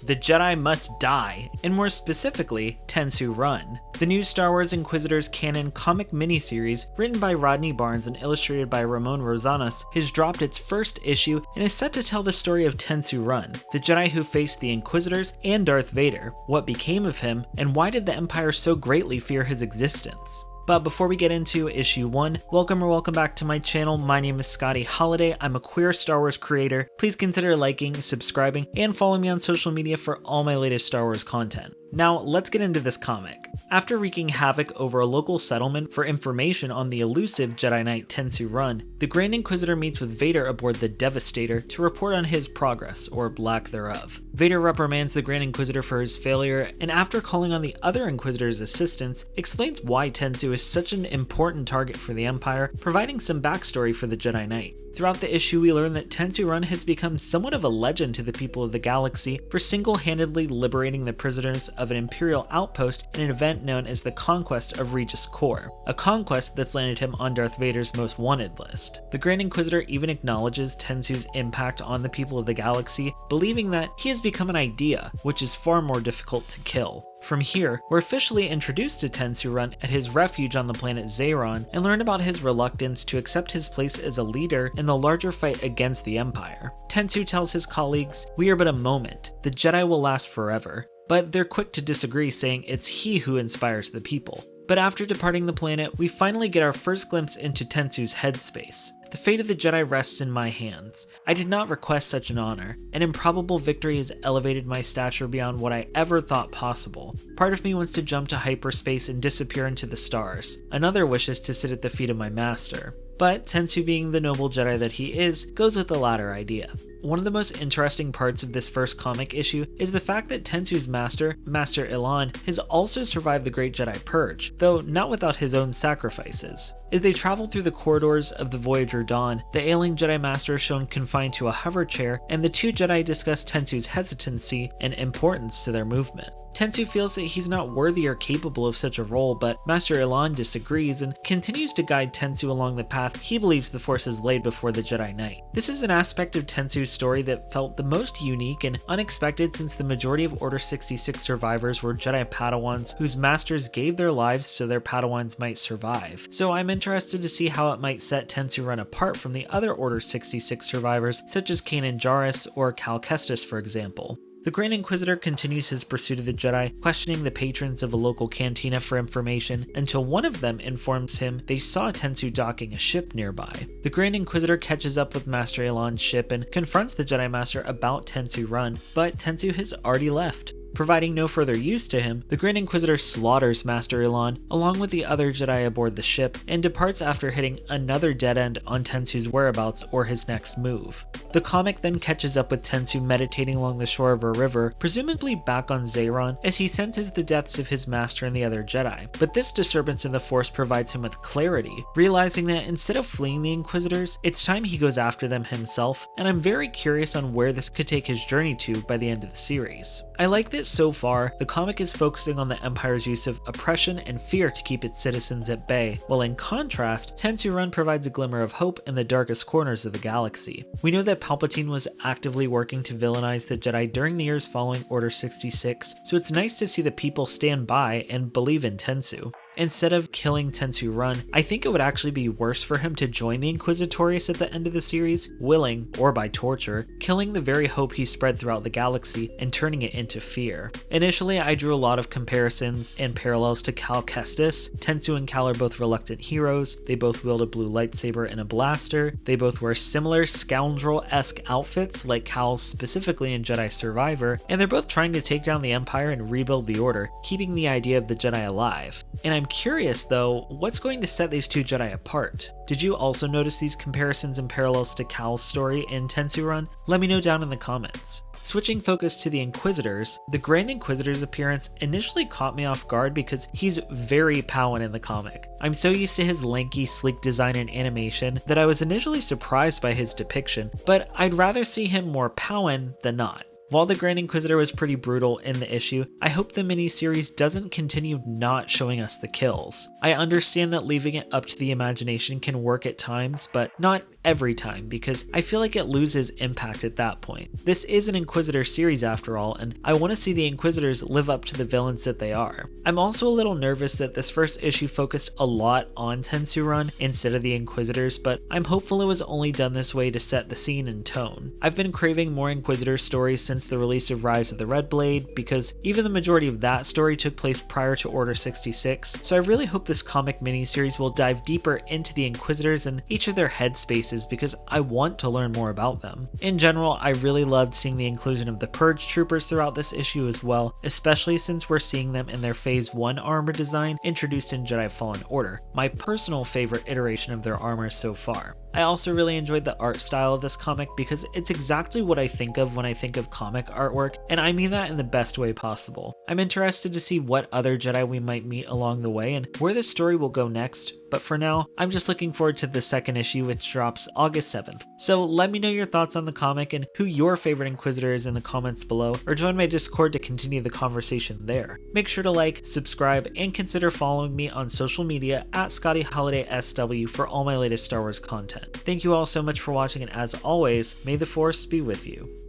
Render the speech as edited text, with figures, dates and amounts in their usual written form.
The Jedi Must Die, and more specifically, Tensu Run. The new Star Wars Inquisitors canon comic miniseries, written by Rodney Barnes and illustrated by Ramon Rosanas, has dropped its first issue and is set to tell the story of Tensu Run, the Jedi who faced the Inquisitors and Darth Vader, what became of him, and why did the Empire so greatly fear his existence. But before we get into issue 1, welcome back to my channel. My name is Scotty Holiday. I'm a queer Star Wars creator. Please consider liking, subscribing, and following me on social media for all my latest Star Wars content. Now, let's get into this comic. After wreaking havoc over a local settlement for information on the elusive Jedi Knight Tensu Run, the Grand Inquisitor meets with Vader aboard the Devastator to report on his progress, or lack thereof. Vader reprimands the Grand Inquisitor for his failure, and after calling on the other Inquisitor's assistance, explains why Tensu is such an important target for the Empire, providing some backstory for the Jedi Knight. Throughout the issue, we learn that Tensu Run has become somewhat of a legend to the people of the galaxy for single-handedly liberating the prisoners of an Imperial outpost in an event known as the Conquest of Regis Core, a conquest that's landed him on Darth Vader's most wanted list. The Grand Inquisitor even acknowledges Tensu's impact on the people of the galaxy, believing that he has become an idea, which is far more difficult to kill. From here, we're officially introduced to Tensu Run at his refuge on the planet Zayron and learn about his reluctance to accept his place as a leader in the larger fight against the Empire. Tensu tells his colleagues, "We are but a moment, the Jedi will last forever," but they're quick to disagree, saying it's he who inspires the people. But after departing the planet, we finally get our first glimpse into Tensu's headspace. The fate of the Jedi rests in my hands. I did not request such an honor. An improbable victory has elevated my stature beyond what I ever thought possible. Part of me wants to jump to hyperspace and disappear into the stars. Another wishes to sit at the feet of my master. But Tensu, being the noble Jedi that he is, goes with the latter idea. One of the most interesting parts of this first comic issue is the fact that Tensu's master, Master Ilan, has also survived the Great Jedi Purge, though not without his own sacrifices. As they travel through the corridors of the Voyager Dawn, the ailing Jedi Master is shown confined to a hover chair, and the two Jedi discuss Tensu's hesitancy and importance to their movement. Tensu feels that he's not worthy or capable of such a role, but Master Ilan disagrees and continues to guide Tensu along the path he believes the Force has laid before the Jedi Knight. This is an aspect of Tensu's story that felt the most unique and unexpected, since the majority of Order 66 survivors were Jedi Padawans whose masters gave their lives so their Padawans might survive. So I'm interested to see how it might set Tensu Run apart from the other Order 66 survivors, such as Kanan Jarrus or Kestis, for example. The Grand Inquisitor continues his pursuit of the Jedi, questioning the patrons of a local cantina for information, until one of them informs him they saw Tensu docking a ship nearby. The Grand Inquisitor catches up with Master Ilan's ship and confronts the Jedi Master about Tensu Run, but Tensu has already left. Providing no further use to him, the Grand Inquisitor slaughters Master Ilan along with the other Jedi aboard the ship and departs after hitting another dead end on Tensu's whereabouts or his next move. The comic then catches up with Tensu meditating along the shore of a river, presumably back on Zayron, as he senses the deaths of his master and the other Jedi. But this disturbance in the Force provides him with clarity, realizing that instead of fleeing the Inquisitors, it's time he goes after them himself, and I'm very curious on where this could take his journey to by the end of the series. I like that so far, the comic is focusing on the Empire's use of oppression and fear to keep its citizens at bay, while in contrast, Tensu Run provides a glimmer of hope in the darkest corners of the galaxy. We know that Palpatine was actively working to villainize the Jedi during the years following Order 66, so it's nice to see the people stand by and believe in Tensu. Instead of killing Tensu Run, I think it would actually be worse for him to join the Inquisitorius at the end of the series, willing, or by torture, killing the very hope he spread throughout the galaxy and turning it into fear. Initially, I drew a lot of comparisons and parallels to Cal Kestis. Tensu and Cal are both reluctant heroes, they both wield a blue lightsaber and a blaster, they both wear similar scoundrel-esque outfits like Cal's specifically in Jedi Survivor, and they're both trying to take down the Empire and rebuild the Order, keeping the idea of the Jedi alive. And I'm curious though, what's going to set these two Jedi apart? Did you also notice these comparisons and parallels to Cal's story in Tensu Run? Let me know down in the comments. Switching focus to the Inquisitors, the Grand Inquisitor's appearance initially caught me off guard because he's very Powan in the comic. I'm so used to his lanky, sleek design and animation that I was initially surprised by his depiction, but I'd rather see him more Powan than not. While the Grand Inquisitor was pretty brutal in the issue, I hope the miniseries doesn't continue not showing us the kills. I understand that leaving it up to the imagination can work at times, but not every time because I feel like it loses impact at that point. This is an Inquisitor series after all, and I want to see the Inquisitors live up to the villains that they are. I'm also a little nervous that this first issue focused a lot on Tensu Run instead of the Inquisitors, but I'm hopeful it was only done this way to set the scene and tone. I've been craving more Inquisitor stories since the release of Rise of the Red Blade, because even the majority of that story took place prior to Order 66, so I really hope this comic miniseries will dive deeper into the Inquisitors and each of their headspaces because I want to learn more about them. In general, I really loved seeing the inclusion of the Purge Troopers throughout this issue as well, especially since we're seeing them in their Phase 1 armor design introduced in Jedi Fallen Order, my personal favorite iteration of their armor so far. I also really enjoyed the art style of this comic because it's exactly what I think of when I think of comic artwork, and I mean that in the best way possible. I'm interested to see what other Jedi we might meet along the way and where this story will go next, but for now, I'm just looking forward to the second issue, which drops August 7th. So let me know your thoughts on the comic and who your favorite Inquisitor is in the comments below, or join my Discord to continue the conversation there. Make sure to like, subscribe, and consider following me on social media at Scotty Holiday SW for all my latest Star Wars content. Thank you all so much for watching, and as always, may the Force be with you.